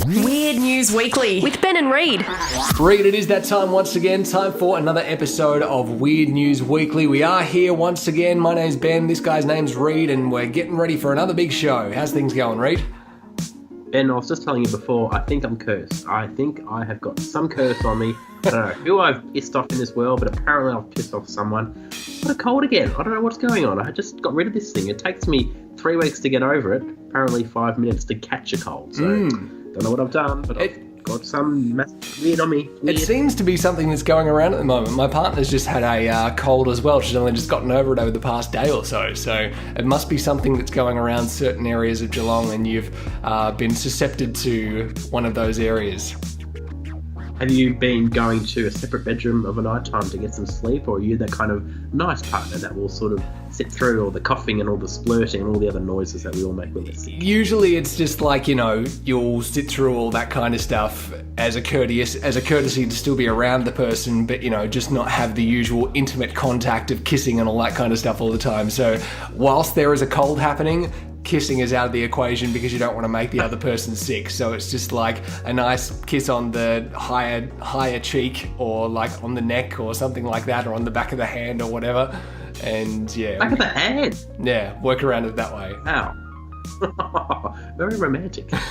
Weird News Weekly with Ben and Reid. Reid, it is that time once again. Time for another episode of Weird News Weekly. We are here once again. My name's Ben. This guy's name's Reid, and we're getting ready for another big show. How's things going, Reid? Ben, I was just telling you before, I think I'm cursed. I think I have got some curse on me. I don't know who I've pissed off in this world, but apparently I've pissed off someone. I've got a cold again. I don't know what's going on. I just got rid of this thing. It takes me 3 weeks to get over it. Apparently 5 minutes to catch a cold. So, don't know what I've done, but I've got some massive weird on me. Weird. It seems to be something that's going around at the moment. My partner's just had a cold as well. She's only just gotten over it over the past day or so. So it must be something that's going around certain areas of Geelong, and you've been susceptible to one of those areas. Have you been going to a separate bedroom of a night time to get some sleep, or are you that kind of nice partner that will sort of sit through all the coughing and all the splurting and all the other noises that we all make when we're sick? Usually it's just like, you'll sit through all that kind of stuff as a courtesy to still be around the person, but, just not have the usual intimate contact of kissing and all that kind of stuff all the time. So whilst there is a cold happening, kissing is out of the equation because you don't want to make the other person sick. So it's just like a nice kiss on the higher cheek, or like on the neck or something like that, or on the back of the hand or whatever. And yeah. Back of the hand? Yeah, work around it that way. Wow. Very romantic. Back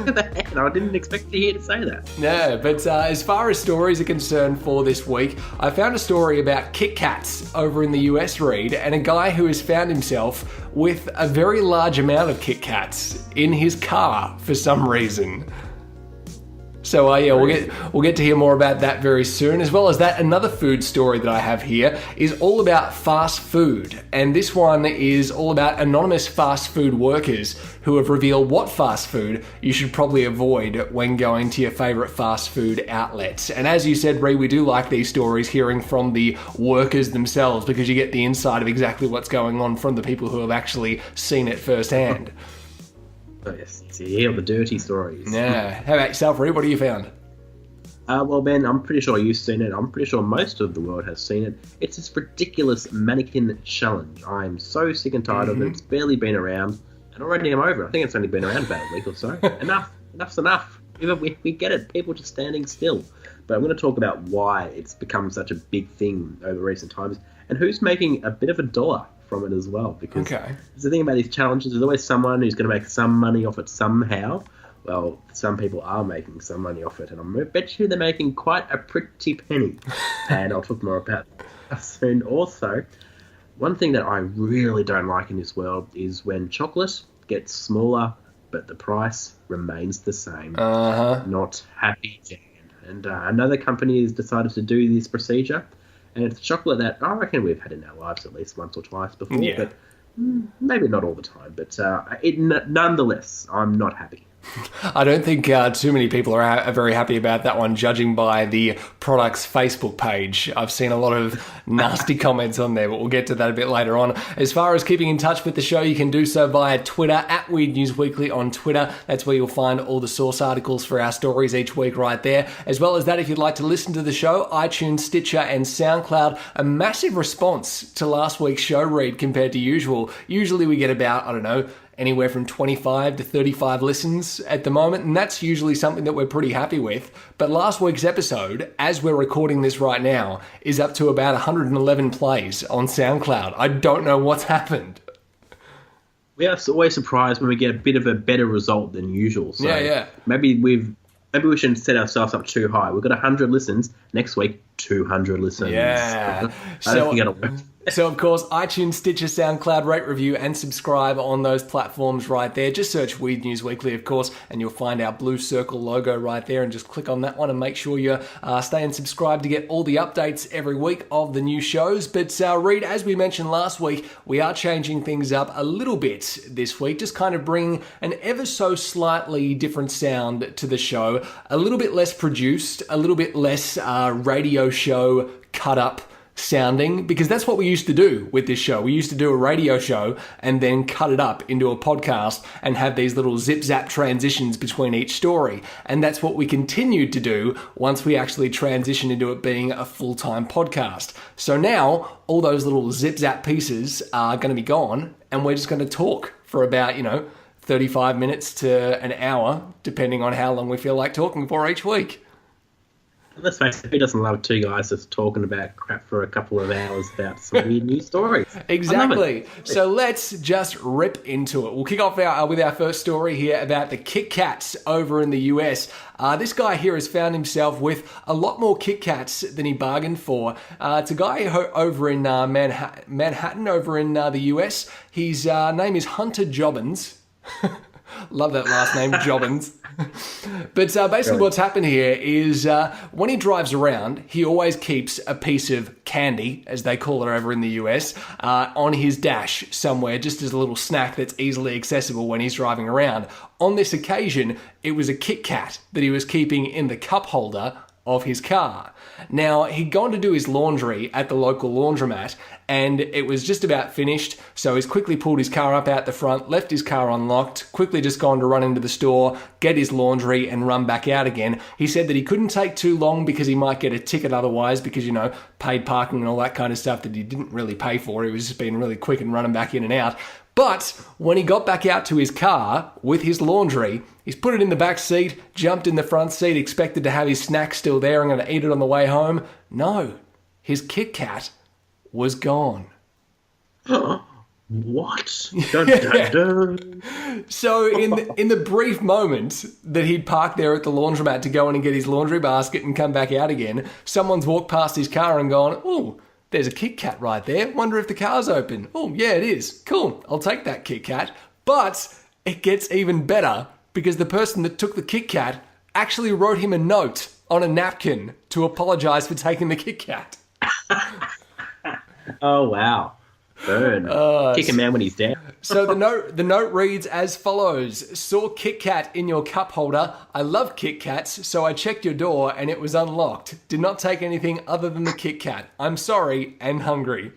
of the hand. I didn't expect to hear to say that. No, but as far as stories are concerned for this week, I found a story about Kit Kats over in the US, Reid, and a guy who has found himself with a very large amount of Kit Kats in his car for some reason. So yeah, we'll get to hear more about that very soon. As well as that, another food story that I have here is all about fast food. And this one is all about anonymous fast food workers who have revealed what fast food you should probably avoid when going to your favourite fast food outlets. And as you said, Reid, we do like these stories, hearing from the workers themselves, because you get the insight of exactly what's going on from the people who have actually seen it firsthand. Oh, yes, to hear the dirty stories. Yeah. How about yourself, Reid? What have you found? Well, Ben, I'm pretty sure you've seen it. I'm pretty sure most of the world has seen it. It's this ridiculous mannequin challenge. I'm so sick and tired of it. It's barely been around, and already I'm over it. I think it's only been around about a week or so. Enough's enough. We get it. People just standing still. But I'm going to talk about why it's become such a big thing over recent times, and who's making a bit of a dollar from it as well, because the thing about these challenges, there's always someone who's going to make some money off it somehow. Well, some people are making some money off it, and I bet you they're making quite a pretty penny. And I'll talk more about that soon. Also, one thing that I really don't like in this world is when chocolate gets smaller, but the price remains the same. Not happy, Dan. And another company has decided to do this procedure. And it's chocolate that I reckon we've had in our lives at least once or twice before, but maybe not all the time. But nonetheless, I'm not happy. I don't think too many people are very happy about that one, judging by the product's Facebook page. I've seen a lot of nasty comments on there, but we'll get to that a bit later on. As far as keeping in touch with the show, you can do so via Twitter, at Weird News Weekly on Twitter. That's where you'll find all the source articles for our stories each week right there. As well as that, if you'd like to listen to the show, iTunes, Stitcher and Soundcloud. A massive response to last week's show, Reid, compared to usual. Usually we get about, anywhere from 25 to 35 listens at the moment, and that's usually something that we're pretty happy with. But last week's episode, as we're recording this right now, is up to about 111 plays on SoundCloud. I don't know what's happened. We are always surprised when we get a bit of a better result than usual. So yeah. Maybe we shouldn't set ourselves up too high. We've got 100 listens. Next week, 200 listens. Yeah. I don't think it'll work. So, of course, iTunes, Stitcher, SoundCloud, rate, review, and subscribe on those platforms right there. Just search Weird News Weekly, of course, and you'll find our blue circle logo right there, and just click on that one and make sure you stay and subscribe to get all the updates every week of the new shows. But, Reid, as we mentioned last week, we are changing things up a little bit this week, just kind of bring an ever so slightly different sound to the show, a little bit less produced, a little bit less radio show cut up sounding, because that's what we used to do with this show. We used to do a radio show and then cut it up into a podcast and have these little zip-zap transitions between each story. And that's what we continued to do once we actually transitioned into it being a full-time podcast. So now all those little zip-zap pieces are going to be gone, and we're just going to talk for about, 35 minutes to an hour, depending on how long we feel like talking for each week. Let's face it, who doesn't love two guys just talking about crap for a couple of hours about some weird news stories? Exactly. So let's just rip into it. We'll kick off with our first story here about the Kit Kats over in the US. This guy here has found himself with a lot more Kit Kats than he bargained for. It's a guy over in Manhattan over in the US. His name is Hunter Jobbins. Love that last name, Jobbins. But basically what's happened here is when he drives around, he always keeps a piece of candy, as they call it over in the US, on his dash somewhere, just as a little snack that's easily accessible when he's driving around. On this occasion, it was a Kit Kat that he was keeping in the cup holder of his car. Now, he'd gone to do his laundry at the local laundromat, and it was just about finished, so he's quickly pulled his car up out the front, left his car unlocked, quickly just gone to run into the store, get his laundry, and run back out again. He said that he couldn't take too long because he might get a ticket otherwise, because, you know, paid parking and all that kind of stuff that he didn't really pay for. He was just being really quick and running back in and out. But when he got back out to his car with his laundry, he's put it in the back seat, jumped in the front seat, expected to have his snack still there and going to eat it on the way home. No, his Kit Kat was gone. What? Dun, dun, dun. So in the brief moment that he'd parked there at the laundromat to go in and get his laundry basket and come back out again, someone's walked past his car and gone, "Ooh, there's a Kit Kat right there. Wonder if the car's open. Oh, yeah, it is. Cool. I'll take that Kit Kat." But it gets even better because the person that took the Kit Kat actually wrote him a note on a napkin to apologize for taking the Kit Kat. Oh, wow. Burn. Kick a man when he's down. So the note reads as follows: "Saw Kit Kat in your cup holder. I love Kit Kats, so I checked your door and it was unlocked. Did not take anything other than the Kit Kat. I'm sorry and hungry."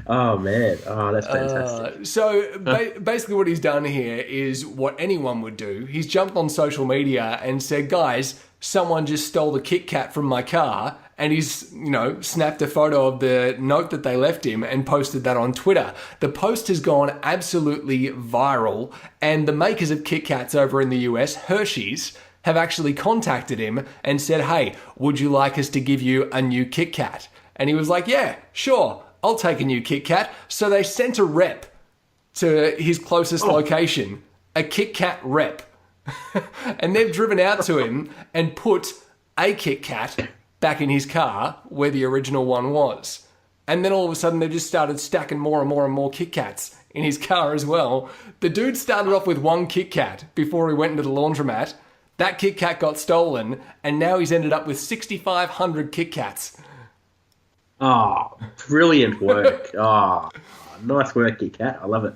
Oh, man. Oh, that's fantastic. So basically what he's done here is what anyone would do. He's jumped on social media and said, "Guys, someone just stole the Kit Kat from my car." And he's, you know, snapped a photo of the note that they left him and posted that on Twitter. The post has gone absolutely viral, and the makers of Kit Kats over in the US, Hershey's, have actually contacted him and said, "Hey, would you like us to give you a new Kit Kat?" And he was like, "Yeah, sure, I'll take a new Kit Kat." So they sent a rep to his closest location, a Kit Kat rep. And they've driven out to him and put a Kit Kat back in his car where the original one was. And then all of a sudden they just started stacking more and more and more Kit Kats in his car as well. The dude started off with one Kit Kat before he went into the laundromat. That Kit Kat got stolen, and now he's ended up with 6,500 Kit Kats. Oh, brilliant work. Oh, nice work, Kit Kat. I love it.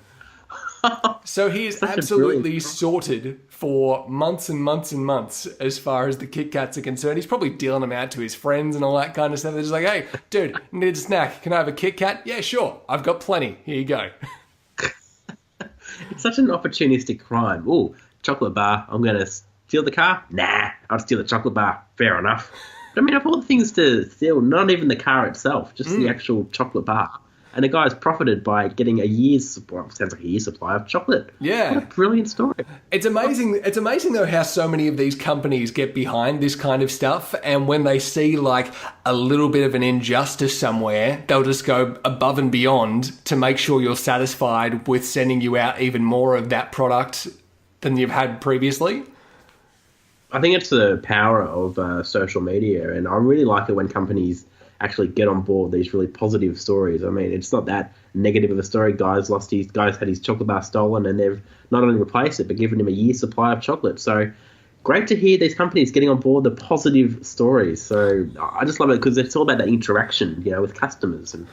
So he is absolutely sorted for months and months and months as far as the Kit Kats are concerned. He's probably dealing them out to his friends and all that kind of stuff. They're just like, "Hey, dude, need a snack? Can I have a Kit Kat?" "Yeah, sure. I've got plenty. Here you go." It's such an opportunistic crime. Ooh, chocolate bar. I'm going to steal the car? Nah, I'll steal the chocolate bar. Fair enough. But I mean, of all the things to steal, not even the car itself, just the actual chocolate bar. And the guy's profited by getting a year's supply, sounds like a year's supply of chocolate. Yeah. What a brilliant story. It's amazing. It's amazing, though, how so many of these companies get behind this kind of stuff. And when they see, like, a little bit of an injustice somewhere, they'll just go above and beyond to make sure you're satisfied with sending you out even more of that product than you've had previously. I think it's the power of social media. And I really like it when companies actually get on board these really positive stories. I mean, it's not that negative of a story. Guy's had his chocolate bar stolen, and they've not only replaced it but given him a year's supply of chocolate. So great to hear these companies getting on board the positive stories. So I just love it because it's all about that interaction, you know, with customers, and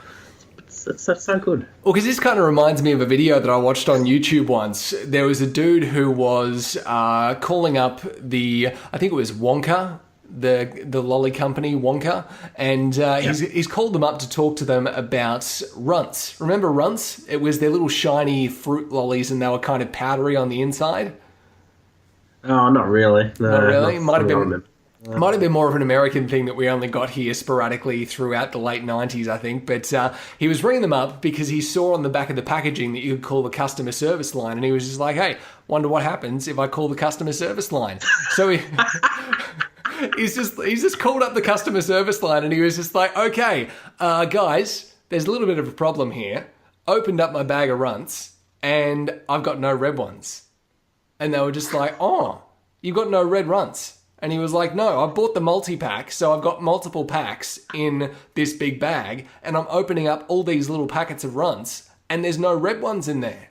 it's so good. Well, because this kind of reminds me of a video that I watched on YouTube once. There was a dude who was calling up I think it was Wonka, the lolly company, Wonka, and he's called them up to talk to them about Runts. Remember Runts? It was their little shiny fruit lollies, and they were kind of powdery on the inside. Oh, not really. No, not really. Might have been. Might have been more of an American thing that we only got here sporadically throughout the late 90s, I think. But he was ringing them up because he saw on the back of the packaging that you could call the customer service line. And he was just like, hey, wonder what happens if I call the customer service line. So he's just called up the customer service line and he was just like, okay, guys, there's a little bit of a problem here. Opened up my bag of runts and I've got no red ones. And they were just like, oh, you've got no red runts. And he was like, no, I bought the multi-pack, so I've got multiple packs in this big bag, and I'm opening up all these little packets of runts, and there's no red ones in there.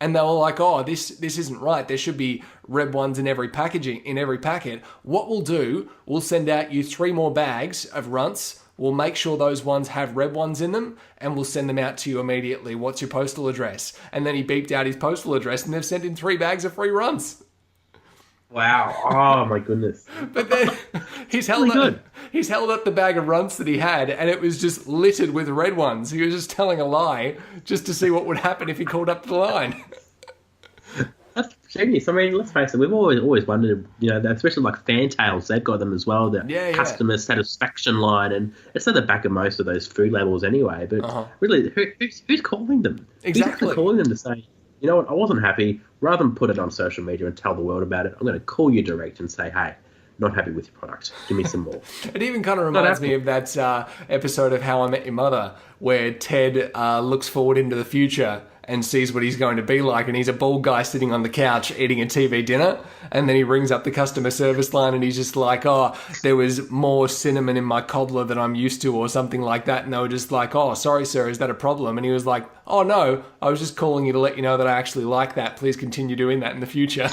And they were like, oh, this isn't right. There should be red ones in every packet. What we'll do, we'll send out you 3 more bags of runts. We'll make sure those ones have red ones in them, and we'll send them out to you immediately. What's your postal address? And then he beeped out his postal address, and they've sent him 3 bags of free runts. Wow. Oh, my goodness. But then he's held up the bag of runts that he had, and it was just littered with red ones. He was just telling a lie just to see what would happen if he called up the line. That's genius. I mean, let's face it, we've always wondered, especially like Fantails, they've got them as well, the customer satisfaction line, and it's at the back of most of those food labels anyway, but really, who's calling them? Exactly. Who's actually calling them to say, you know what, I wasn't happy. Rather than put it on social media and tell the world about it, I'm going to call you direct and say, hey, not happy with your product. Give me some more. It even kind of reminds me of that episode of How I Met Your Mother where Ted looks forward into the future and sees what he's going to be like, and he's a bald guy sitting on the couch eating a TV dinner, and then he rings up the customer service line and he's just like, oh, there was more cinnamon in my cobbler than I'm used to, or something like that, and they were just like, oh, sorry sir, is that a problem? And he was like, oh no, I was just calling you to let you know that I actually like that, please continue doing that in the future.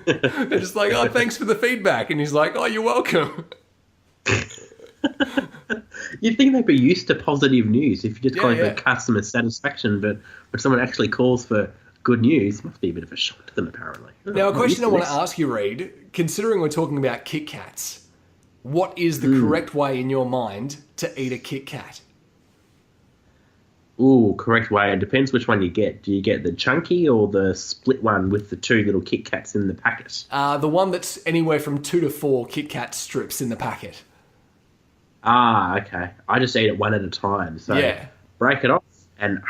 They're just like, oh, thanks for the feedback, and he's like, oh, you're welcome. You'd think they'd be used to positive news if you're just calling for customer satisfaction, but when someone actually calls for good news, it must be a bit of a shock to them, apparently. Now, a question I want to ask you, Reid, considering we're talking about Kit Kats, what is the correct way in your mind to eat a Kit Kat? Ooh, correct way. It depends which one you get. Do you get the chunky or the split one with the 2 little Kit Kats in the packet? The one that's anywhere from 2 to 4 Kit Kat strips in the packet. Ah, okay. I just eat it one at a time. So break it off and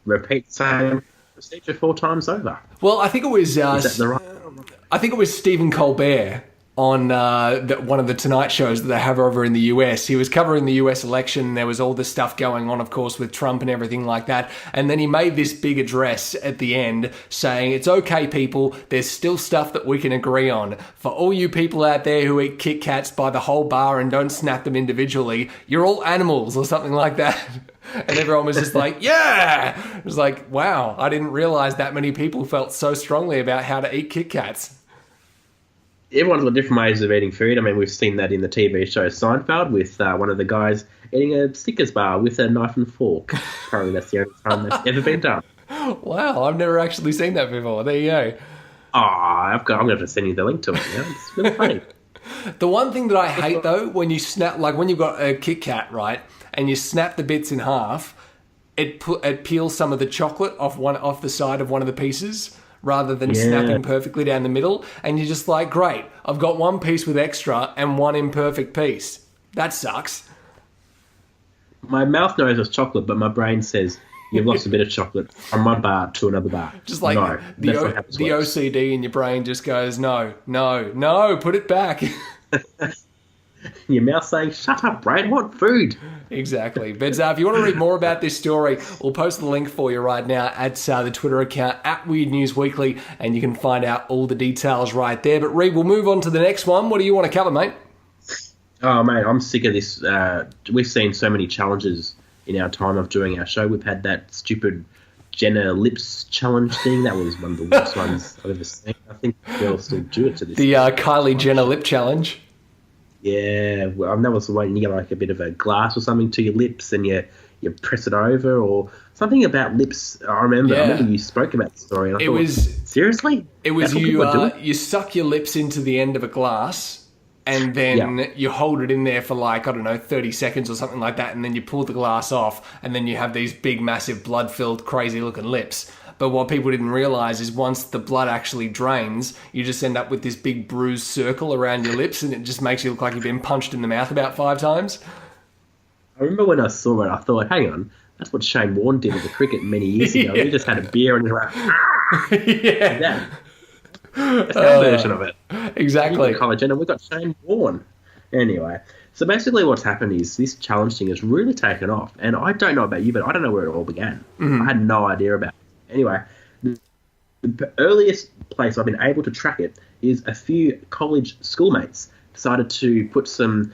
repeat the same procedure 4 times over. Well, I think it was Stephen Colbert on one of the Tonight shows that they have over in the US. He was covering the US election. There was all this stuff going on, of course, with Trump and everything like that. And then he made this big address at the end saying, it's okay, people, there's still stuff that we can agree on. For all you people out there who eat Kit Kats by the whole bar and don't snap them individually, you're all animals, or something like that. And everyone was just like, yeah! It was like, wow, I didn't realize that many people felt so strongly about how to eat Kit Kats. Everyone's got different ways of eating food. I mean, we've seen that in the TV show Seinfeld with one of the guys eating a Snickers bar with a knife and fork. Apparently that's the only time that's ever been done. Wow, I've never actually seen that before. There you go. Oh, I'm going to have to send you the link to it. It's really funny. The one thing that I hate, though, when you snap, like when you've got a Kit Kat, right, and you snap the bits in half, it peels some of the chocolate off the side of one of the pieces, rather than snapping perfectly down the middle. And you're just like, great, I've got one piece with extra and one imperfect piece. That sucks. My mouth knows it's chocolate, but my brain says, you've lost a bit of chocolate from one bar to another bar. Just like no, the OCD in your brain just goes, no, put it back. Your mouth saying, shut up, brain, I want food. Exactly. But if you want to read more about this story, we'll post the link for you right now at the Twitter account at Weird News Weekly, and you can find out all the details right there. But Reid, we'll move on to the next one. What do you want to cover, mate? Oh, mate, I'm sick of this. We've seen so many challenges in our time of doing our show. We've had that stupid Jenna lips challenge thing. That was one of the worst ones I've ever seen. I think they'll still do it to this day. The Kylie Jenner lip challenge. Yeah, well, that was the one you get like a bit of a glass or something to your lips and you press it over, or something about lips. I remember you spoke about the story. And seriously? It was you suck your lips into the end of a glass and then you hold it in there for like, I don't know, 30 seconds or something like that, and then you pull the glass off, and then you have these big, massive, blood-filled, crazy-looking lips. But what people didn't realise is once the blood actually drains, you just end up with this big bruised circle around your lips, and it just makes you look like you've been punched in the mouth about 5 times. I remember when I saw it, I thought, hang on, that's what Shane Warne did with the cricket many years ago. He just had a beer and he was like, yeah. That's our version of it. Exactly. College, and we've got Shane Warne. Anyway, so basically what's happened is this challenge thing has really taken off. And I don't know about you, but I don't know where it all began. I had no idea about it. Anyway, the earliest place I've been able to track it is a few college schoolmates decided to put some...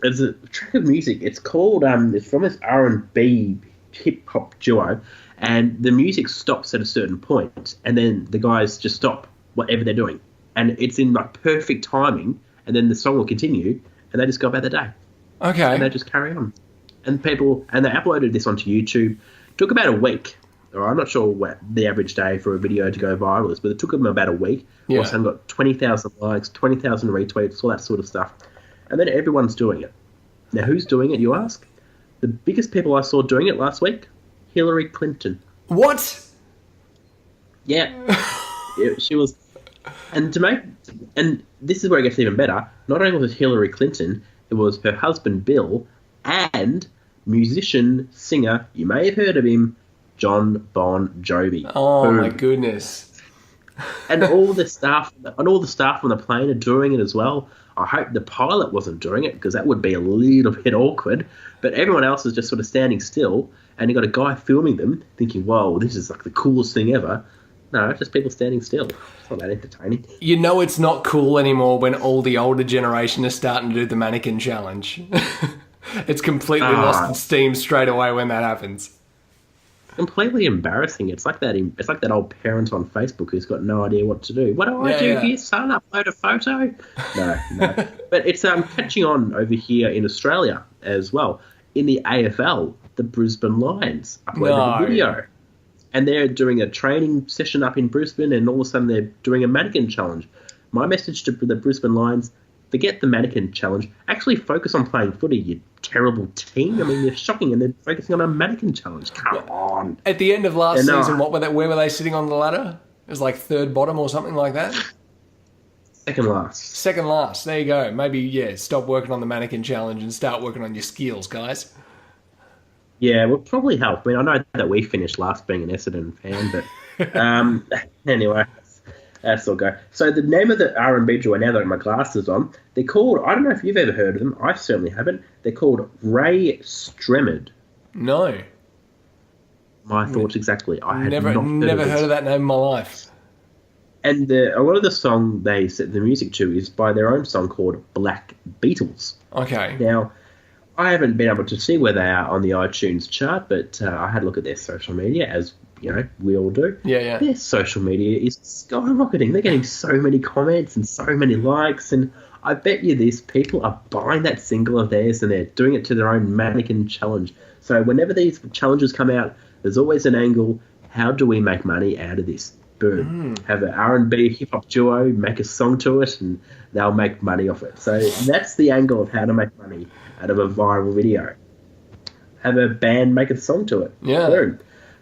There's a track of music. It's called... it's from this R&B hip-hop duo. And the music stops at a certain point. And then the guys just stop whatever they're doing, and it's in like perfect timing, and then the song will continue, and they just go about their day. Okay. And they just carry on. And they uploaded this onto YouTube. It took about a week. Or I'm not sure what the average day for a video to go viral is, but it took them about a week. Yeah. All of a sudden got 20,000 likes, 20,000 retweets, all that sort of stuff. And then everyone's doing it. Now, who's doing it, you ask? The biggest people I saw doing it last week, Hillary Clinton. What? Yeah. She was, and this is where it gets even better. Not only was it Hillary Clinton, it was her husband Bill and musician, singer, you may have heard of him, John Bon Jovi. Oh my goodness! And all the staff on the plane are doing it as well. I hope the pilot wasn't doing it because that would be a little bit awkward. But everyone else is just sort of standing still, and you got a guy filming them, thinking, "Whoa, this is like the coolest thing ever." No, it's just people standing still. It's not that entertaining. You know it's not cool anymore when all the older generation is starting to do the mannequin challenge. It's completely lost its steam straight away when that happens. Completely embarrassing. It's like that old parent on Facebook who's got no idea what to do. What do I do here, son? Upload a photo? No. But it's catching on over here in Australia as well. In the AFL, the Brisbane Lions uploaded a video. And they're doing a training session up in Brisbane, and all of a sudden they're doing a mannequin challenge. My message to the Brisbane Lions, forget the mannequin challenge. Actually focus on playing footy, you terrible team. I mean, they're shocking, and they're focusing on a mannequin challenge. Come on. At the end of last season, where were they sitting on the ladder? It was like third bottom or something like that? Second last. Second last. There you go. Maybe, stop working on the mannequin challenge and start working on your skills, guys. Yeah, it would probably help. I mean, I know that we finished last being an Essendon fan, but anyway, that's all go. So the name of the R&B duo, now that I got my glasses on, they're called, I don't know if you've ever heard of them, I certainly haven't, they're called Ray Stremmed. No. My thoughts exactly. I had never heard of that name in my life. And a lot of the song they set the music to is by their own song called Black Beatles. Okay. Now, I haven't been able to see where they are on the iTunes chart, but I had a look at their social media, as you know we all do. Yeah. Their social media is skyrocketing. They're getting so many comments and so many likes, and I bet you these people are buying that single of theirs and they're doing it to their own mannequin challenge. So whenever these challenges come out, there's always an angle. How do we make money out of this? Boom. Have an R&B hip-hop duo, make a song to it, and they'll make money off it. So that's the angle of how to make money out of a viral video. Have a band make a song to it. Yeah.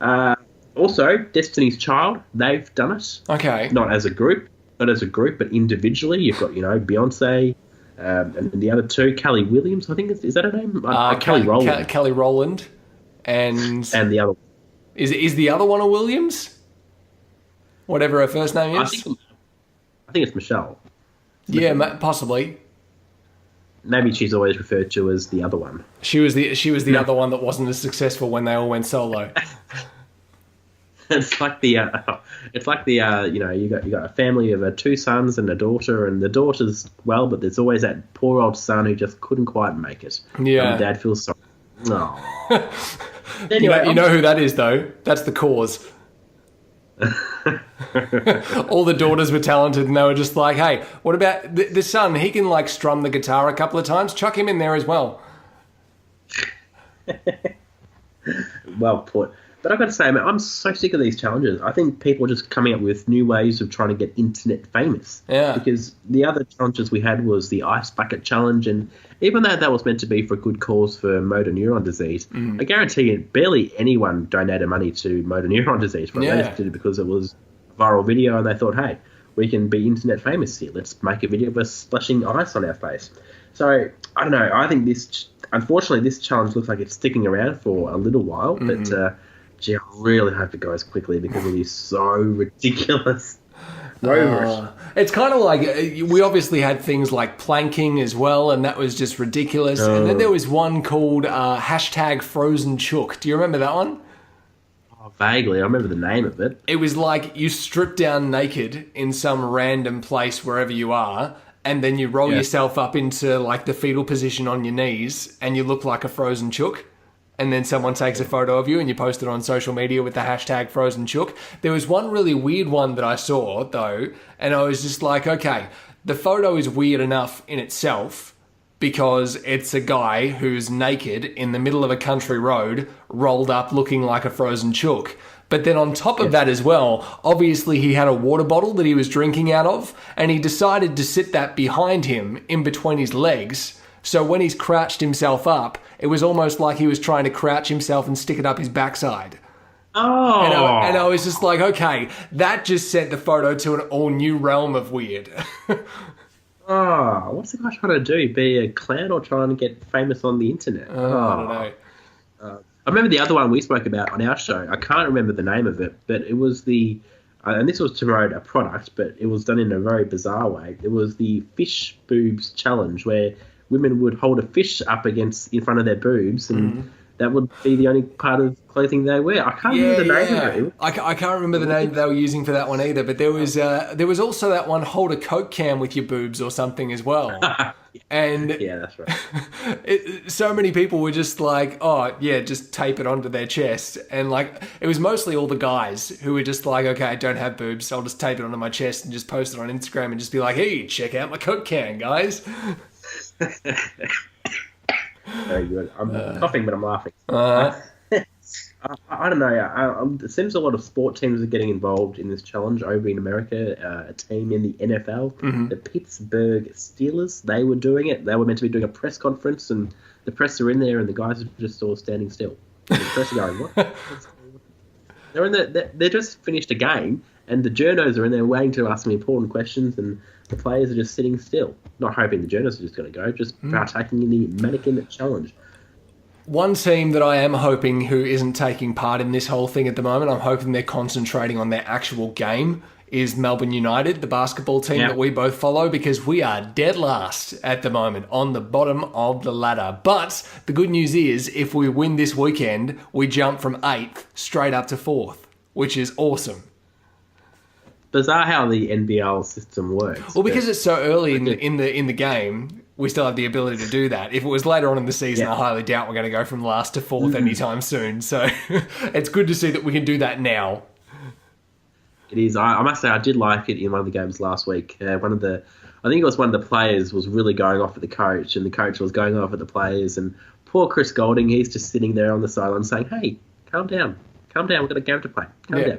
Boom. Also, Destiny's Child, they've done it. Okay. Not as a group, but individually. You've got, Beyonce, and the other two, Kelly Williams, I think, is that her name? Kelly Rowland. Kelly Rowland. And the other one. Is the other one a Williams? Whatever her first name is? I think it's Michelle. Yeah, possibly. Maybe she's always referred to as the other one. She was the other one that wasn't as successful when they all went solo. It's like the you got a family of 2 sons and a daughter, and the daughter's well, but there's always that poor old son who just couldn't quite make it. Yeah, and dad feels sorry. No. Anyway, you know who that is though? That's the cause. All the daughters were talented, and they were just like, "Hey, what about the son? He can like strum the guitar a couple of times. Chuck him in there as well." Well put. But I've got to say, man, I'm so sick of these challenges. I think people are just coming up with new ways of trying to get internet famous. Yeah. Because the other challenges we had was the ice bucket challenge, and even though that was meant to be for a good cause for motor neuron disease, I guarantee you, barely anyone donated money to motor neuron disease. But they just did it because it was a viral video, and they thought, hey, we can be internet famous here. Let's make a video of us splashing ice on our face. So I don't know. I think unfortunately, this challenge looks like it's sticking around for a little while, but. Gee, I really hope it goes quickly because it is so ridiculous. It's kind of like we obviously had things like planking as well, and that was just ridiculous. And then there was one called hashtag Frozen Chook. Do you remember that one? Oh, vaguely. I remember the name of it. It was like you strip down naked in some random place wherever you are, and then you roll yourself up into like the fetal position on your knees, and you look like a frozen chook. And then someone takes a photo of you and you post it on social media with the hashtag Frozen Chook. There was one really weird one that I saw, though, and I was just like, okay, the photo is weird enough in itself because it's a guy who's naked in the middle of a country road, rolled up looking like a frozen chook. But then on top of that as well, obviously he had a water bottle that he was drinking out of, and he decided to sit that behind him in between his legs. So when he's crouched himself up, it was almost like he was trying to crouch himself and stick it up his backside. Oh. And I was just like, okay, that just sent the photo to an all new realm of weird. What's the guy trying to do? Be a clown or trying to get famous on the internet? I don't know. I remember the other one we spoke about on our show. I can't remember the name of it, but it was and this was to promote a product, but it was done in a very bizarre way. It was the fish boobs challenge where women would hold a fish up in front of their boobs, and that would be the only part of clothing they wear. I can't remember the name of it. I can't remember the name they were using for that one either, but there was also that one, hold a Coke can with your boobs or something as well. And yeah, that's right. So many people were just like, oh, yeah, just tape it onto their chest. And like, it was mostly all the guys who were just like, okay, I don't have boobs, so I'll just tape it onto my chest and just post it on Instagram and just be like, hey, check out my Coke can, guys. Very good. I'm coughing, but I'm laughing. I don't know. It seems a lot of sport teams are getting involved in this challenge over in America. A team in the NFL, the Pittsburgh Steelers, they were doing it. They were meant to be doing a press conference, and the press are in there, and the guys are just all standing still. And the press are going, what? They just finished a game, and the journos are in there waiting to ask them important questions, and the players are just sitting still, not hoping the journalists are just going to go, just partaking in the Mannequin challenge. One team that I am hoping who isn't taking part in this whole thing at the moment, I'm hoping they're concentrating on their actual game, is Melbourne United, the basketball team that we both follow, because we are dead last at the moment, on the bottom of the ladder. But the good news is, if we win this weekend, we jump from 8th straight up to 4th, which is awesome. Bizarre how the NBL system works. Well, because it's so early in the game, we still have the ability to do that. If it was later on in the season, I highly doubt we're going to go from last to 4th anytime soon. So it's good to see that we can do that now. It is. I must say, I did like it in one of the games last week. I think it was one of the players was really going off at the coach, and the coach was going off at the players. And poor Chris Golding, he's just sitting there on the sideline saying, "Hey, calm down, we've got a game to play. Calm down."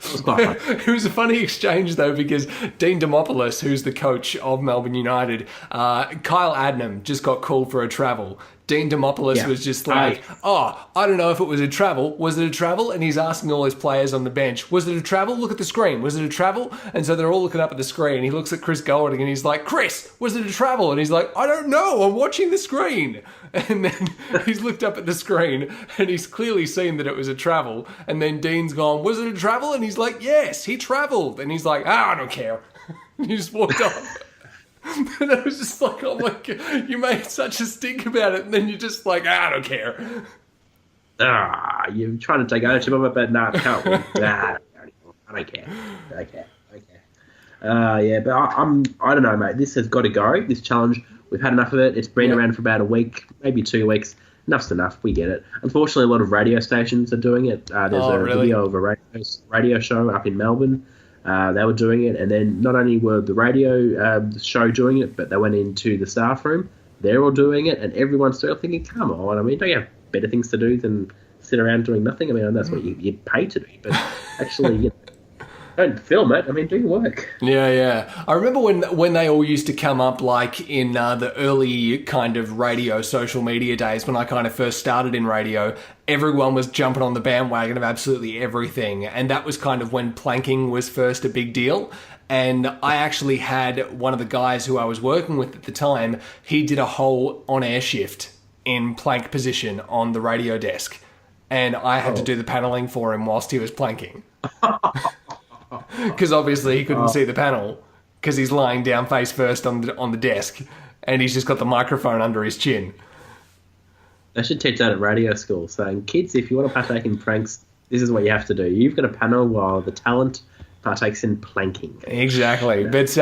It was quite fun. It was a funny exchange, though, because Dean Demopoulos, who's the coach of Melbourne United, Kyle Adnam just got called for a travel. Dean Demopoulos was just like, I don't know if it was a travel. Was it a travel? And he's asking all his players on the bench, was it a travel? Look at the screen. Was it a travel? And so they're all looking up at the screen. He looks at Chris Golding and he's like, Chris, was it a travel? And he's like, I don't know. I'm watching the screen. And then he's looked up at the screen and he's clearly seen that it was a travel. And then Dean's gone, was it a travel? And he's like, yes, he travelled. And he's like, I don't care. And he just walked off. And I was just like, oh my God, you made such a stink about it, and then you're just like, I don't care. You're trying to take ownership of it, but no, can't win. I don't care. But I don't know, mate. This has got to go. This challenge, we've had enough of it. It's been around for about a week, maybe 2 weeks. Enough's enough. We get it. Unfortunately, a lot of radio stations are doing it. There's video of a radio show up in Melbourne. They were doing it, and then not only were the radio show doing it, but they went into the staff room. They're all doing it, and everyone's still thinking, come on, I mean, don't you have better things to do than sit around doing nothing. I mean, that's what you pay to do, but actually, don't film it. I mean, do your work. Yeah. I remember when they all used to come up, like in the early kind of radio social media days, when I kind of first started in radio, everyone was jumping on the bandwagon of absolutely everything. And that was kind of when planking was first a big deal. And I actually had one of the guys who I was working with at the time, he did a whole on-air shift in plank position on the radio desk. And I had to do the paneling for him whilst he was planking. Because obviously he couldn't see the panel because he's lying down face first on the desk and he's just got the microphone under his chin. They should teach that at radio school, saying, kids, if you want to partake in pranks, this is what you have to do. You've got a panel while the talent partakes in planking. Exactly. But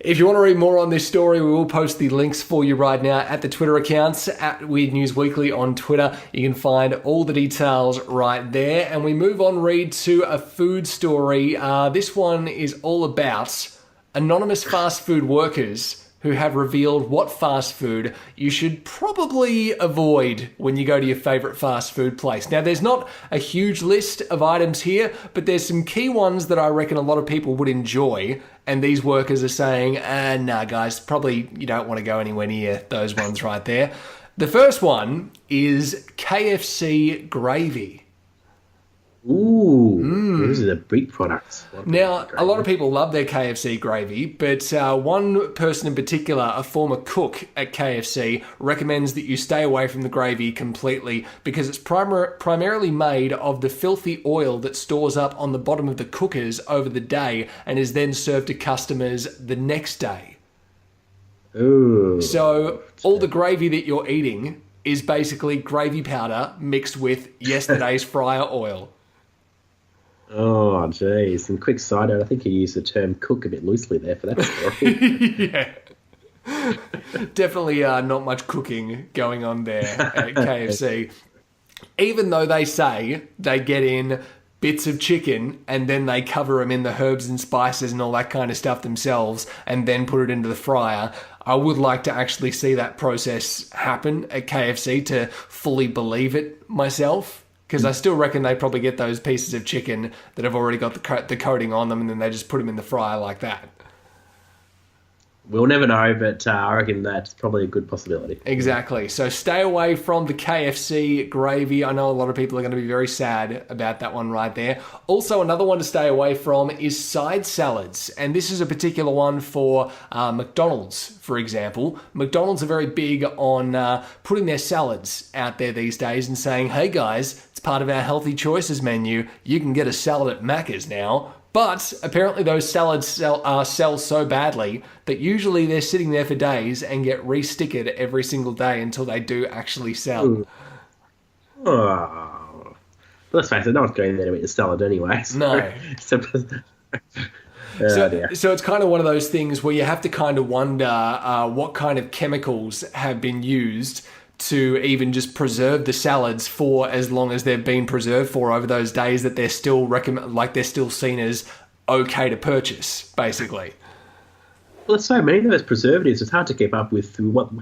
if you want to read more on this story, we will post the links for you right now at the Twitter accounts, at Weird News Weekly on Twitter. You can find all the details right there. And we move on, Reid, to a food story. This one is all about anonymous fast food workers who have revealed what fast food you should probably avoid when you go to your favourite fast food place. Now, there's not a huge list of items here, but there's some key ones that I reckon a lot of people would enjoy, and these workers are saying, nah, guys, probably you don't want to go anywhere near those ones right there. The first one is KFC gravy. Ooh, those are the big products. Now, a lot of people love their KFC gravy, but one person in particular, a former cook at KFC, recommends that you stay away from the gravy completely because it's primarily made of the filthy oil that stores up on the bottom of the cookers over the day and is then served to customers the next day. Ooh. So all the gravy that you're eating is basically gravy powder mixed with yesterday's fryer oil. Oh, geez. And quick side note, I think you used the term cook a bit loosely there for that story. Yeah. Definitely not much cooking going on there at KFC. Even though they say they get in bits of chicken and then they cover them in the herbs and spices and all that kind of stuff themselves and then put it into the fryer, I would like to actually see that process happen at KFC to fully believe it myself. Because I still reckon they probably get those pieces of chicken that have already got the coating on them and then they just put them in the fryer like that. We'll never know, but I reckon that's probably a good possibility. Exactly. So stay away from the KFC gravy. I know a lot of people are going to be very sad about that one right there. Also, another one to stay away from is side salads. And this is a particular one for McDonald's, for example. McDonald's are very big on putting their salads out there these days and saying, hey guys, it's part of our healthy choices menu. You can get a salad at Macca's now. But apparently those salads sell so badly that usually they're sitting there for days and get re-stickered every single day until they do actually sell. Oh. Let's face it, no one's going there to eat a salad anyway. So. No. So it's kind of one of those things where you have to kind of wonder what kind of chemicals have been used to even just preserve the salads for as long as they've been preserved for over those days that they're still they're still seen as okay to purchase, basically. Well, there's so many of those preservatives, it's hard to keep up with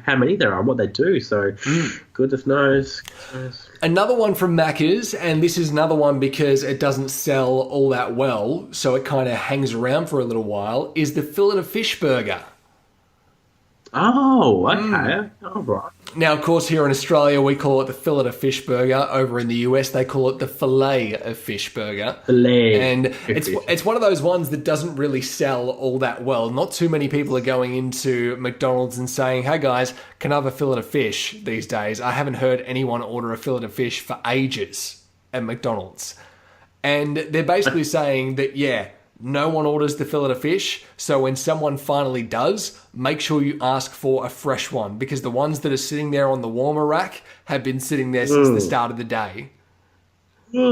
how many there are and what they do, so goodness knows. Another one from Macca's, and this is another one because it doesn't sell all that well, so it kind of hangs around for a little while, is the fillet of fish burger. Oh, okay. All right. Now, of course, here in Australia, we call it the fillet of fish burger. Over in the US, they call it the filet of fish burger. Filet. And it's one of those ones that doesn't really sell all that well. Not too many people are going into McDonald's and saying, hey guys, can I have a fillet of fish these days? I haven't heard anyone order a fillet of fish for ages at McDonald's. And they're basically saying that, yeah, no one orders the fillet of fish, so when someone finally does, make sure you ask for a fresh one, because the ones that are sitting there on the warmer rack have been sitting there since the start of the day. And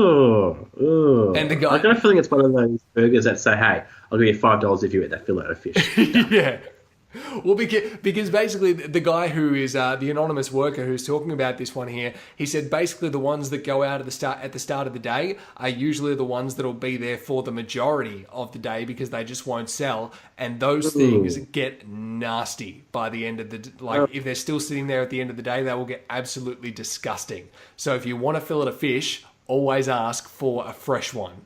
the guy, I got a feeling it's one of those burgers that say, hey, I'll give you $5 if you eat that fillet of fish. Yeah. Well, because basically the guy who is the anonymous worker who's talking about this one here, he said basically the ones that go out at the start of the day are usually the ones that'll be there for the majority of the day because they just won't sell, and those things get nasty by the end of the if they're still sitting there at the end of the day, they will get absolutely disgusting. So if you want to fillet a fish, always ask for a fresh one.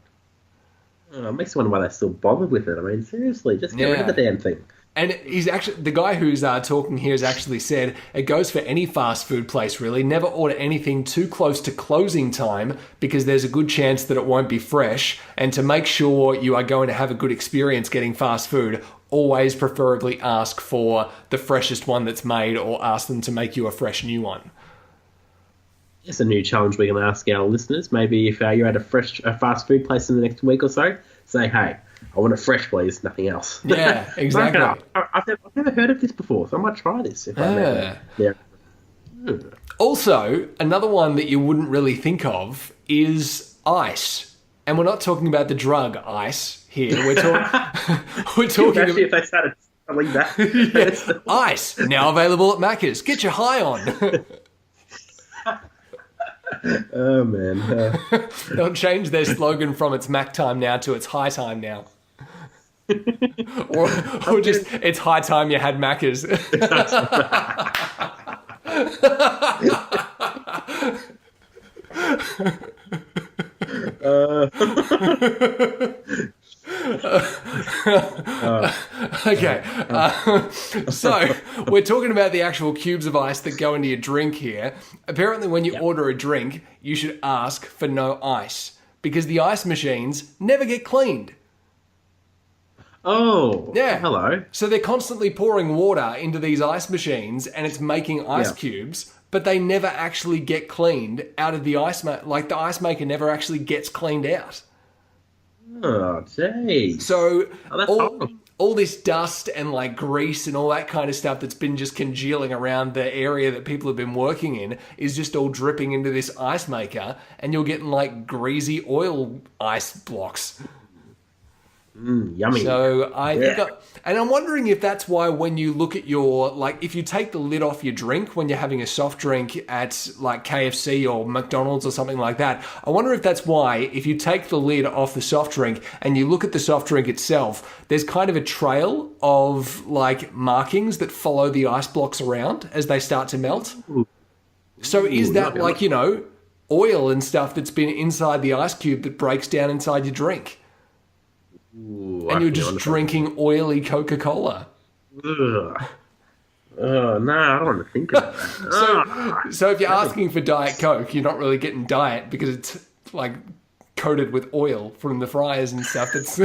Oh, it makes me wonder why they still bother with it. I mean, seriously, just get rid of the damn thing. And he's actually, the guy who's talking here has actually said it goes for any fast food place, really. Never order anything too close to closing time because there's a good chance that it won't be fresh. And to make sure you are going to have a good experience getting fast food, always preferably ask for the freshest one that's made or ask them to make you a fresh new one. It's a new challenge we can ask our listeners. Maybe if you're at a fast food place in the next week or so, say, hey, I want it fresh, please, nothing else. Yeah, exactly. I've never heard of this before, so I might try this. Also, another one that you wouldn't really think of is ice. And we're not talking about the drug ice here. We're talking Especially if they started selling that. Ice, now available at Macca's. Get your high on. Oh, man. They'll change their slogan from it's Mac time now to it's high time now. or just, it's high time you had Macca's. Okay, so we're talking about the actual cubes of ice that go into your drink here. Apparently when you order a drink, you should ask for no ice because the ice machines never get cleaned. Oh, yeah. Hello. So they're constantly pouring water into these ice machines and it's making ice cubes, but they never actually get cleaned out of the ice. Like the ice maker never actually gets cleaned out. Oh, jeez. So all this dust and like grease and all that kind of stuff that's been just congealing around the area that people have been working in is just all dripping into this ice maker, and you're getting like greasy oil ice blocks. Yummy. So and I'm wondering if that's why when you look at your, like if you take the lid off your drink when you're having a soft drink at like KFC or McDonald's or something like that, I wonder if that's why if you take the lid off the soft drink and you look at the soft drink itself, there's kind of a trail of like markings that follow the ice blocks around as they start to melt. So is that like, you know, oil and stuff that's been inside the ice cube that breaks down inside your drink? Ooh, and you're just drinking oily Coca-Cola. Ugh. Oh, no, I don't want to think about that. So if you're asking for Diet Coke, you're not really getting Diet because it's like coated with oil from the fryers and stuff that's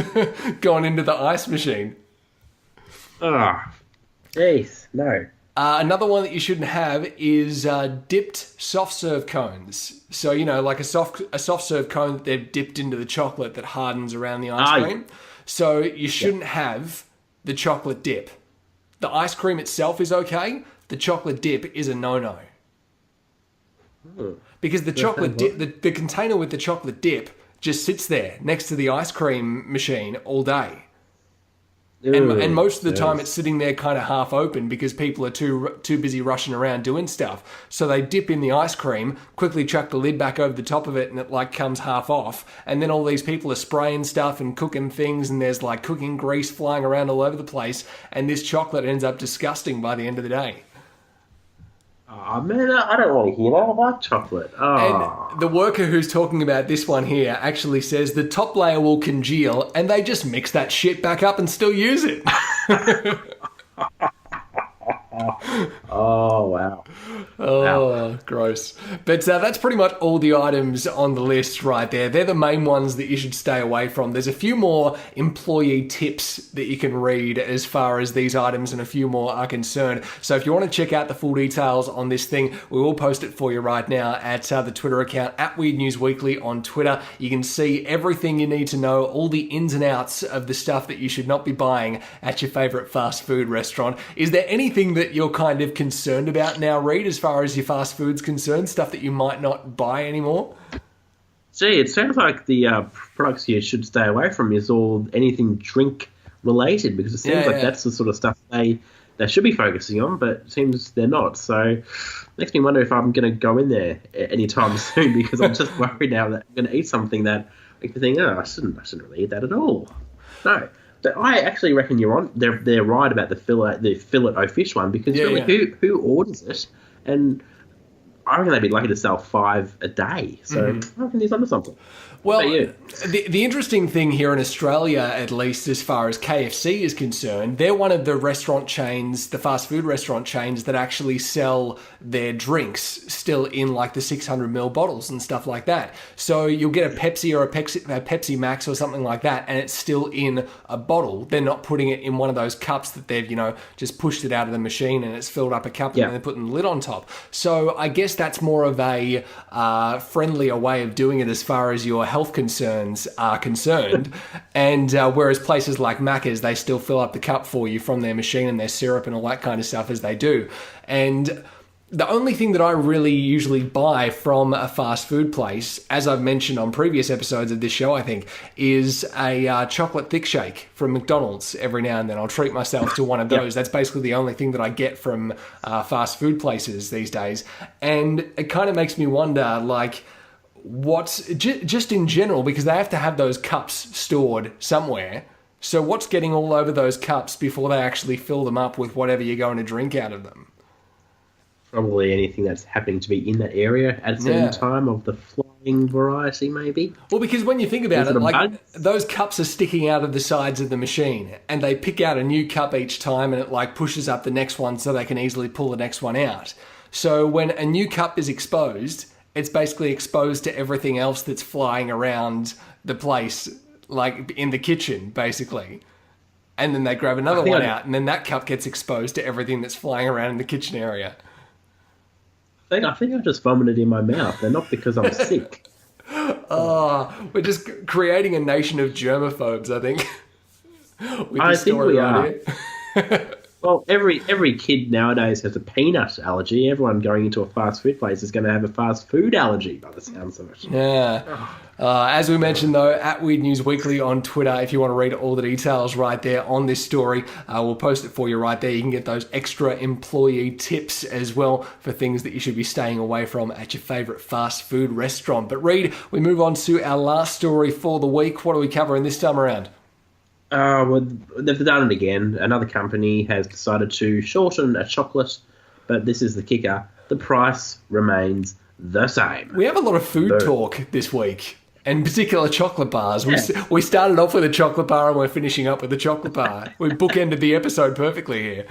gone into the ice machine. Oh, jeez, no. Another one that you shouldn't have is dipped soft serve cones. So, you know, like a soft serve cone that they've dipped into the chocolate that hardens around the ice cream. So you shouldn't have the chocolate dip. The ice cream itself is okay. The chocolate dip is a no-no. Because the chocolate dip, the container with the chocolate dip just sits there next to the ice cream machine all day. And most of the time it's sitting there kind of half open because people are too busy rushing around doing stuff. So they dip in the ice cream, quickly chuck the lid back over the top of it, and it like comes half off. And then all these people are spraying stuff and cooking things, and there's like cooking grease flying around all over the place. And this chocolate ends up disgusting by the end of the day. Oh, man, I don't want to hear that. I like chocolate. Oh. And the worker who's talking about this one here actually says the top layer will congeal and they just mix that shit back up and still use it. Oh, wow. Oh, gross. But that's pretty much all the items on the list right there. They're the main ones that you should stay away from. There's a few more employee tips that you can read as far as these items and a few more are concerned. So if you want to check out the full details on this thing, we will post it for you right now at the Twitter account, at Weird News Weekly on Twitter. You can see everything you need to know, all the ins and outs of the stuff that you should not be buying at your favourite fast food restaurant. Is there anything that you're kind of concerned about now, Reid, as far as your fast food's concerned, stuff that you might not buy anymore? Gee, it sounds like the products you should stay away from is all anything drink related, because it seems like that's the sort of stuff they they should be focusing on, but it seems they're not. So makes me wonder if I'm going to go in there anytime soon, because I'm just worried now that I'm going to eat something that makes me think, I shouldn't really eat that at all. No. But I actually reckon they're right about the fillet o fish one, because who orders it? And I reckon they'd be lucky to sell 5 a day. So I reckon he's onto something. Well, the interesting thing here in Australia, at least as far as KFC is concerned, they're one of the restaurant chains, the fast food restaurant chains that actually sell their drinks still in like the 600ml bottles and stuff like that. So you'll get a Pepsi or a Pepsi Max or something like that, and it's still in a bottle. They're not putting it in one of those cups that they've, just pushed it out of the machine and it's filled up a cup and then they're putting the lid on top. So I guess that's more of a friendlier way of doing it as far as your health concerns are concerned. And whereas places like Macca's, they still fill up the cup for you from their machine and their syrup and all that kind of stuff as they do. And the only thing that I really usually buy from a fast food place, as I've mentioned on previous episodes of this show, I think, is a chocolate thick shake from McDonald's. Every now and then I'll treat myself to one of those. That's basically the only thing that I get from fast food places these days. And it kind of makes me wonder, like, what's just in general, because they have to have those cups stored somewhere. So what's getting all over those cups before they actually fill them up with whatever you're going to drink out of them? Probably anything that's happening to be in that area at a certain time of the flying variety, maybe. Well, because when you think about it, like those cups are sticking out of the sides of the machine, and they pick out a new cup each time, and it like pushes up the next one so they can easily pull the next one out. So when a new cup is exposed, it's basically exposed to everything else that's flying around the place, like in the kitchen, basically. And then they grab another one out, and then that cup gets exposed to everything that's flying around in the kitchen area. I think I just vomited in my mouth, and not because I'm sick. We're just creating a nation of germaphobes, I think. I think we are. Well, every kid nowadays has a peanut allergy. Everyone going into a fast food place is going to have a fast food allergy, by the sounds of it. Yeah. As we mentioned, though, at Weird News Weekly on Twitter, if you want to read all the details right there on this story, we'll post it for you right there. You can get those extra employee tips as well for things that you should be staying away from at your favourite fast food restaurant. But Reid, we move on to our last story for the week. What are we covering this time around? Well, they've done it again. Another company has decided to shorten a chocolate, but this is the kicker. The price remains the same. We have a lot of food talk this week, and in particular chocolate bars. Yeah. We started off with a chocolate bar and we're finishing up with a chocolate bar. We bookended the episode perfectly here.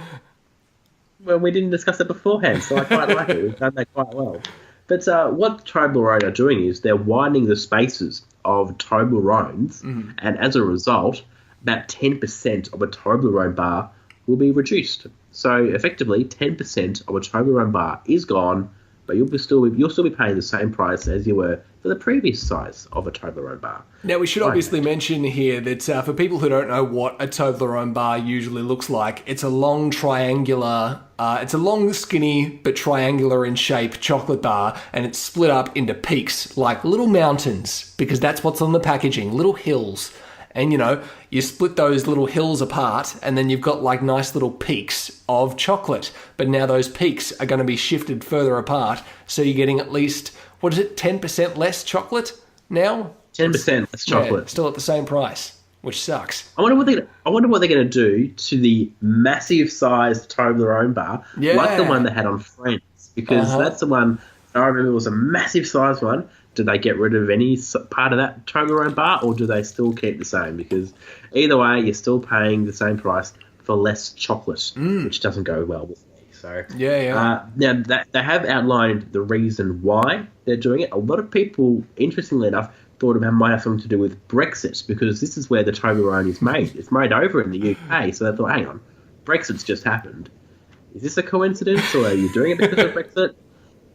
Well, we didn't discuss it beforehand, so I quite like it. We've done that quite well. But what Toblerone are doing is they're widening the spaces of Toblerones, and as a result, about 10% of a Toblerone bar will be reduced. So effectively, 10% of a Toblerone bar is gone, but you'll still be paying the same price as you were for the previous size of a Toblerone bar. Now, we should obviously mention here that for people who don't know what a Toblerone bar usually looks like, it's a long triangular, it's a long, skinny, but triangular in shape chocolate bar, and it's split up into peaks, like little mountains, because that's what's on the packaging, little hills. And, you split those little hills apart, and then you've got like nice little peaks of chocolate. But now those peaks are going to be shifted further apart, so you're getting at least, 10% less chocolate now? 10% less chocolate. Yeah, still at the same price, which sucks. I wonder what they're going to do to the massive sized Toblerone bar, like the one they had on Friends, because that's the one I remember was a massive sized one. Do they get rid of any part of that Toblerone bar, or do they still keep the same? Because either way, you're still paying the same price for less chocolate, which doesn't go well with me. So now they have outlined the reason why they're doing it. A lot of people, interestingly enough, thought it might have something to do with Brexit, because this is where the Toblerone is made. It's made over in the UK, so they thought, hang on, Brexit's just happened. Is this a coincidence, or are you doing it because of Brexit?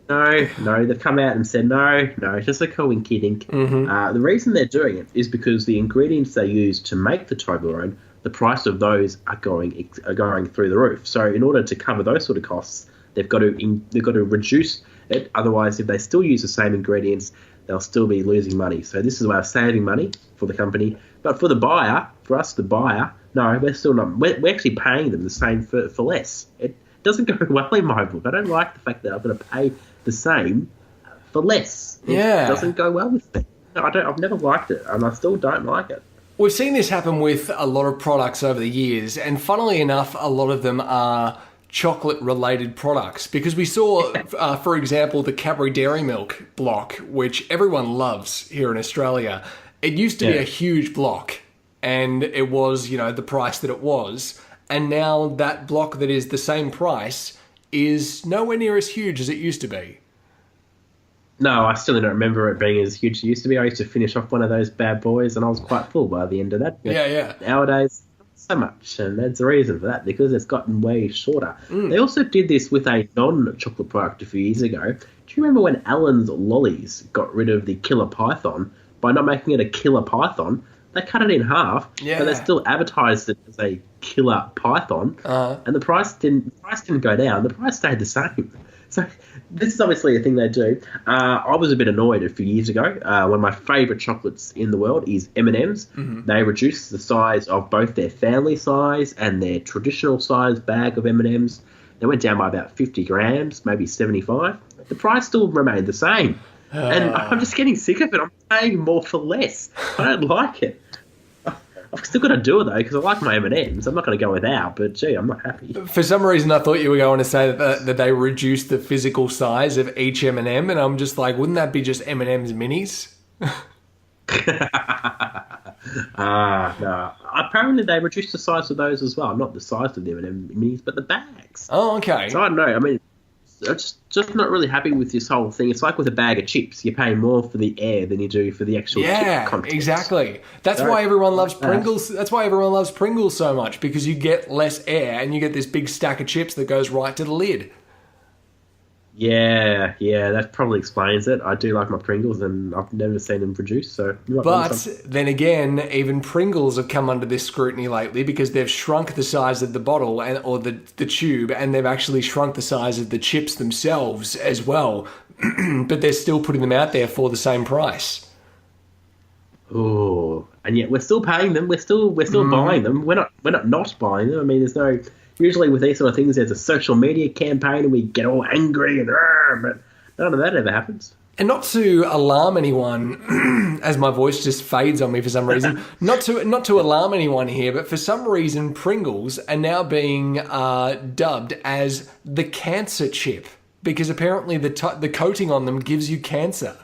No, they've come out and said no, it's just a coinkydink. The reason they're doing it is because the ingredients they use to make the Toblerone, the price of those are going through the roof. So in order to cover those sort of costs, they've got to reduce it. Otherwise, if they still use the same ingredients, they'll still be losing money. So this is a way of saving money for the company. But for the buyer, for us, the buyer, No, we're still not. We're actually paying them the same for less. It doesn't go well in my book. I don't like the fact that I'm going to pay the same for less. It doesn't go well with me. No, I've never liked it, and I still don't like it. We've seen this happen with a lot of products over the years, and funnily enough, a lot of them are chocolate-related products. Because we saw, for example, the Cadbury Dairy Milk block, which everyone loves here in Australia. It used to be a huge block, and it was, the price that it was. And now that block that is the same price is nowhere near as huge as it used to be. No, I still don't remember it being as huge as it used to be. I used to finish off one of those bad boys, and I was quite full by the end of that. But nowadays, not so much, and that's the reason for that, because it's gotten way shorter. They also did this with a non-chocolate product a few years ago. Do you remember when Allen's Lollies got rid of the Killer Python? By not making it a Killer Python, they cut it in half, but they still advertised it as a Killer Python, and the price didn't go down. The price stayed the same. So this is obviously a thing they do. I was a bit annoyed a few years ago. One of my favourite chocolates in the world is M&M's. They reduced the size of both their family size and their traditional size bag of M&M's. They went down by about 50 grams, maybe 75. The price still remained the same. And I'm just getting sick of it. I'm paying more for less. I don't like it. I've still got to do it, though, because I like my M&Ms. I'm not going to go without, but, gee, I'm not happy. For some reason, I thought you were going to say that they reduced the physical size of each M&M, and I'm just like, wouldn't that be just M&M's minis? No. Apparently, they reduced the size of those as well. Not the size of the M&M minis, but the bags. Oh, okay. So, I don't know. I mean, I'm just not really happy with this whole thing. It's like with a bag of chips. You're paying more for the air than you do for the actual chip content. Exactly. That's why everyone loves Pringles. That's why everyone loves Pringles so much, because you get less air and you get this big stack of chips that goes right to the lid. Yeah, that probably explains it. I do like my Pringles, and I've never seen them produce. But then again, even Pringles have come under this scrutiny lately because they've shrunk the size of the bottle or the tube, and they've actually shrunk the size of the chips themselves as well. But they're still putting them out there for the same price. Oh, and yet we're still paying them. We're still buying them. We're not buying them. I mean, there's no. Usually with these sort of things, there's a social media campaign and we get all angry and but none of that ever happens. And not to alarm anyone, as my voice just fades on me for some reason, not to alarm anyone here, but for some reason Pringles are now being dubbed as the cancer chip, because apparently the coating on them gives you cancer.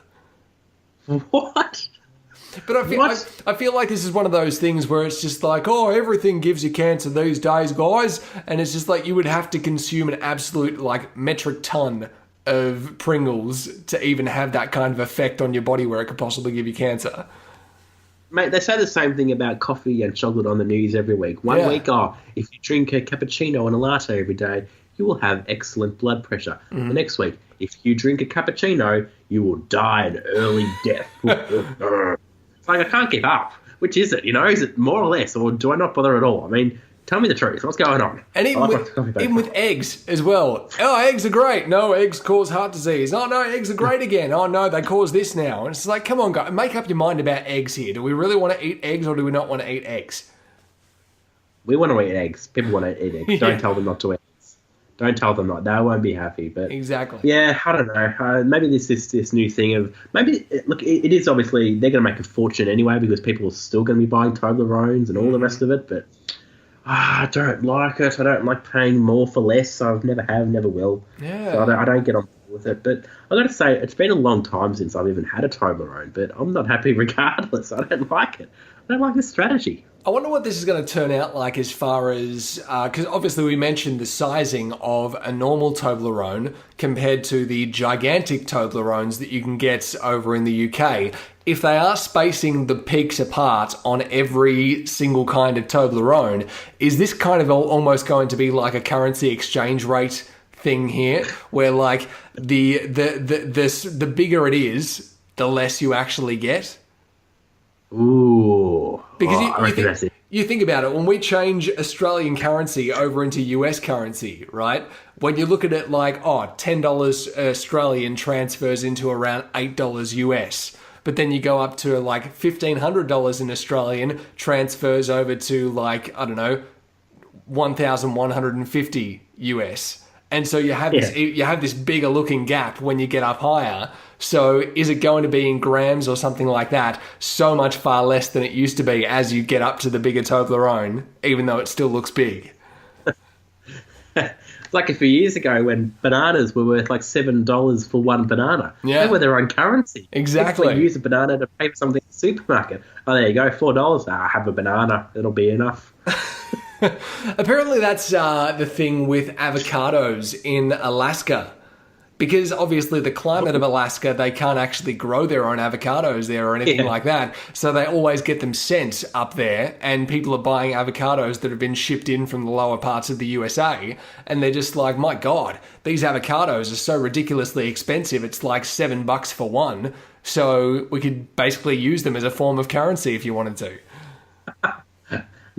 What? But I feel like this is one of those things where it's just like, oh, everything gives you cancer these days, guys. And it's just like you would have to consume an absolute metric ton of Pringles to even have that kind of effect on your body where it could possibly give you cancer. Mate, they say the same thing about coffee and chocolate on the news every week. One week, if you drink a cappuccino and a latte every day, you will have excellent blood pressure. The next week, if you drink a cappuccino, you will die an early death. I can't keep up. Which is it? Is it more or less, or do I not bother at all? I mean, tell me the truth. What's going on? And even with eggs as well. Oh, eggs are great. No, eggs cause heart disease. Oh, no, eggs are great again. Oh, no, they cause this now. And it's like, come on, guys, make up your mind about eggs here. Do we really want to eat eggs, or do we not want to eat eggs? We want to eat eggs. People want to eat eggs. Don't tell them not to eat eggs. Don't tell them not. They won't be happy. But exactly. Yeah, I don't know. Maybe this new thing of it is obviously they're going to make a fortune anyway because people are still going to be buying Toblerones and all the rest of it. But I don't like it. I don't like paying more for less. I've never have, never will. Yeah. So I don't get on board with it. But I got to say, it's been a long time since I've even had a Toblerone. But I'm not happy regardless. I don't like it. I don't like this strategy. I wonder what this is going to turn out like as far as... Because obviously we mentioned the sizing of a normal Toblerone compared to the gigantic Toblerones that you can get over in the UK. If they are spacing the peaks apart on every single kind of Toblerone, is this kind of almost going to be like a currency exchange rate thing here? Where like the bigger it is, the less you actually get? Ooh. Because you think about it, when we change Australian currency over into US currency, right? When you look at it like, $10 Australian transfers into around $8 US. but then you go up to like $1,500 in Australian, transfers over to like, I don't know, 1,150 US. And so you have this bigger looking gap when you get up higher. So is it going to be in grams or something like that? So much far less than it used to be as you get up to the bigger Toblerone, even though it still looks big. It's like a few years ago when bananas were worth like $7 for one banana. Yeah. They were their own currency. Exactly. You use a banana to pay for something in the supermarket. Oh, there you go, $4. Have a banana. It'll be enough. Apparently that's the thing with avocados in Alaska. Because obviously the climate of Alaska, they can't actually grow their own avocados there or anything like that. So they always get them sent up there, and people are buying avocados that have been shipped in from the lower parts of the USA. And they're just like, my God, these avocados are so ridiculously expensive. It's like $7 for one. So we could basically use them as a form of currency if you wanted to.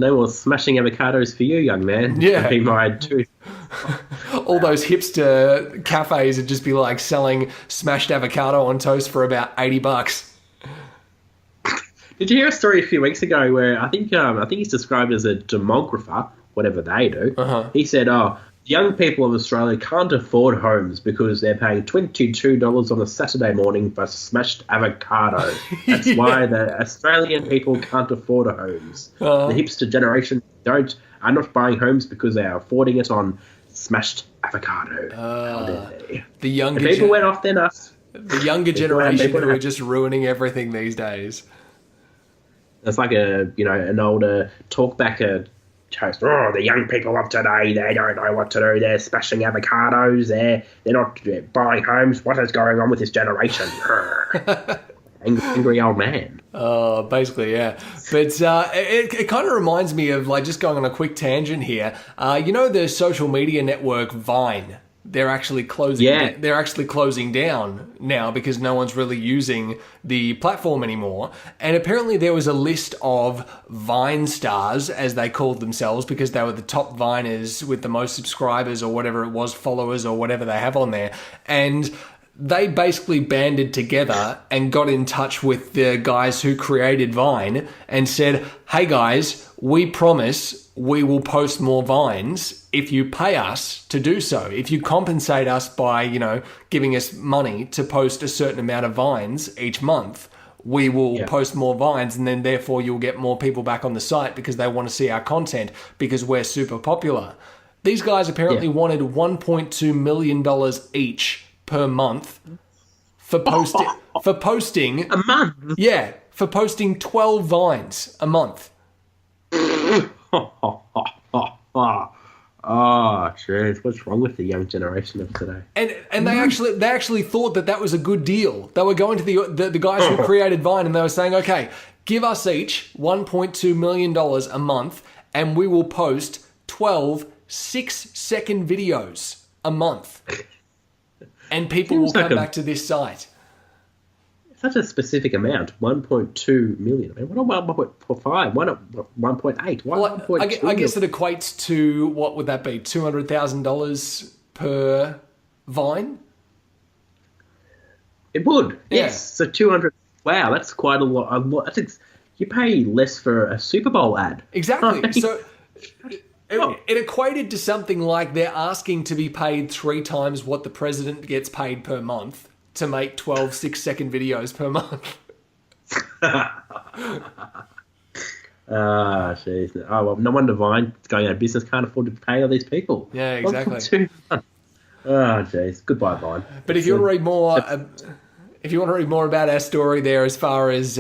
No more smashing avocados for you, young man. Yeah. Be mine too. All those hipster cafes would just be like selling smashed avocado on toast for about $80. Did you hear a story a few weeks ago where I think he's described as a demographer, whatever they do. He said, young people of Australia can't afford homes because they're paying $22 on a Saturday morning for smashed avocado. That's why the Australian people can't afford homes. The hipster generation are not buying homes because they are affording it on smashed avocado. How dare they? The younger people went off their nuts. The younger generation who are just ruining everything these days. It's like an older talkback host. Oh, the young people of today, they don't know what to do. They're smashing avocados. They're not buying homes. What is going on with this generation? Angry old man. Oh, basically, yeah. But it kind of reminds me of, like, just going on a quick tangent here. The social media network Vine. They're actually closing. Yeah. They're actually closing down now because no one's really using the platform anymore. And apparently there was a list of Vine stars, as they called themselves, because they were the top Viners with the most subscribers or whatever it was, followers or whatever they have on there. And they basically banded together and got in touch with the guys who created Vine and said, hey guys, we promise we will post more Vines if you pay us to do so. If you compensate us by, giving us money to post a certain amount of Vines each month, we will post more Vines, and then therefore you'll get more people back on the site because they want to see our content because we're super popular. These guys apparently wanted $1.2 million each per month for posting a month. Yeah, for posting 12 Vines a month. Oh, jeez, what's wrong with the young generation of today? And they actually thought that was a good deal. They were going to the guys who created Vine, and they were saying, okay, give us each $1.2 million a month, and we will post 12 6-second videos a month. And people will come back to this site. Such a specific amount, 1.2 million. I mean, what about 1.5? 1.8? Why 1.2? I guess it equates to, what would that be, $200,000 per Vine? It would, Yeah. yes. So 200. Wow, that's quite a lot. You pay less for a Super Bowl ad. Exactly. So it equated to something like they're asking to be paid 3 times what the president gets paid per month to make 12 6-second videos per month. Jeez. Oh, well, no wonder Vine is going out of business, can't afford to pay all these people. Yeah, exactly. 1.2. Oh, jeez. Goodbye, Vine. But if you want to read more... If you want to read more about our story there as far as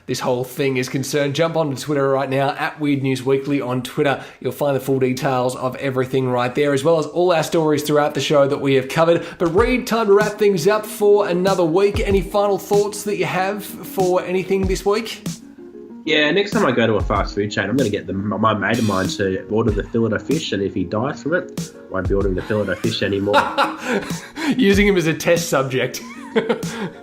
this whole thing is concerned, jump onto Twitter right now, at Weird News Weekly on Twitter. You'll find the full details of everything right there, as well as all our stories throughout the show that we have covered. But Reid, time to wrap things up for another week. Any final thoughts that you have for anything this week? Yeah, next time I go to a fast food chain, I'm going to get my mate of mine to order the fillet of fish, and if he dies from it, I won't be ordering the fillet of fish anymore. Using him as a test subject.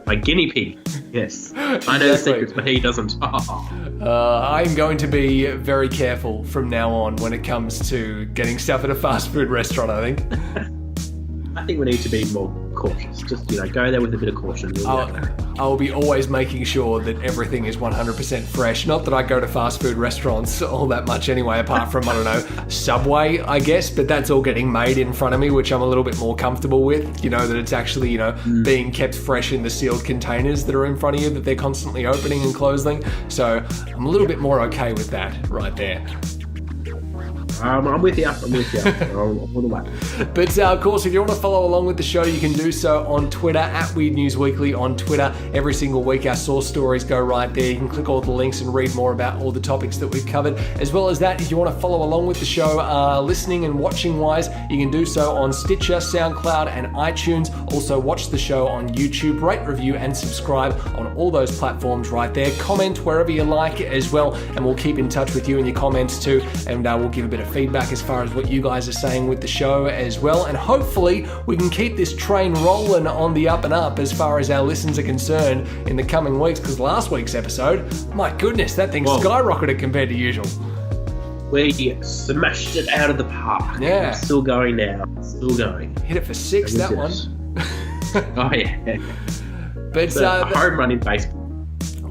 My guinea pig, yes. I know the secrets, but he doesn't. I'm going to be very careful from now on when it comes to getting stuff at a fast food restaurant, I think. I think we need to be more cautious. Just, go there with a bit of caution. I'll be always making sure that everything is 100% fresh. Not that I go to fast food restaurants all that much anyway, apart from, Subway, I guess, but that's all getting made in front of me, which I'm a little bit more comfortable with, that it's actually, being kept fresh in the sealed containers that are in front of you, that they're constantly opening and closing. So I'm a little bit more okay with that right there. I'm with you. I'm on the way. But of course, if you want to follow along with the show, you can do so on Twitter, at Weird News Weekly on Twitter. Every single week, our source stories go right there. You can click all the links and read more about all the topics that we've covered. As well as that, if you want to follow along with the show, listening and watching wise, you can do so on Stitcher, Soundcloud, and iTunes. Also, watch the show on YouTube, rate, review, and subscribe on all those platforms right there. Comment wherever you like as well, and we'll keep in touch with you and your comments too, and we'll give a bit of feedback as far as what you guys are saying with the show as well, and hopefully we can keep this train rolling on the up and up as far as our listens are concerned in the coming weeks, because last week's episode, my goodness, that thing skyrocketed compared to usual. We smashed it out of the park. Yeah. It's still going now. Still going. Hit it for 6, that one. Oh yeah. But a home run in baseball.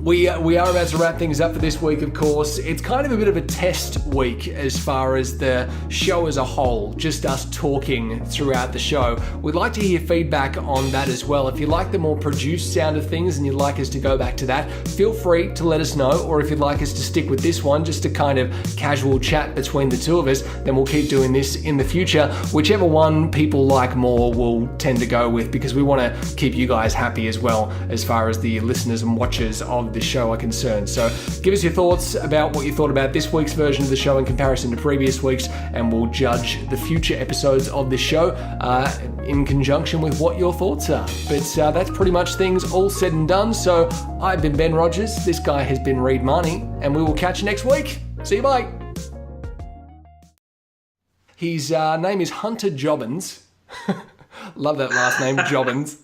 We are about to wrap things up for this week, of course. It's kind of a bit of a test week as far as the show as a whole, just us talking throughout the show. We'd like to hear feedback on that as well. If you like the more produced sound of things and you'd like us to go back to that, feel free to let us know. Or if you'd like us to stick with this one, just a kind of casual chat between the two of us, then we'll keep doing this in the future. Whichever one people like more, we'll tend to go with, because we want to keep you guys happy as well as far as the listeners and watchers of the show are concerned. So give us your thoughts about what you thought about this week's version of the show in comparison to previous weeks, and we'll judge the future episodes of this show in conjunction with what your thoughts are. But that's pretty much things all said and done. So I've been Ben Rogers, this guy has been Reid Marnie, and we will catch you next week. See you, bye. His name is Hunter Jobbins. Love that last name, Jobbins.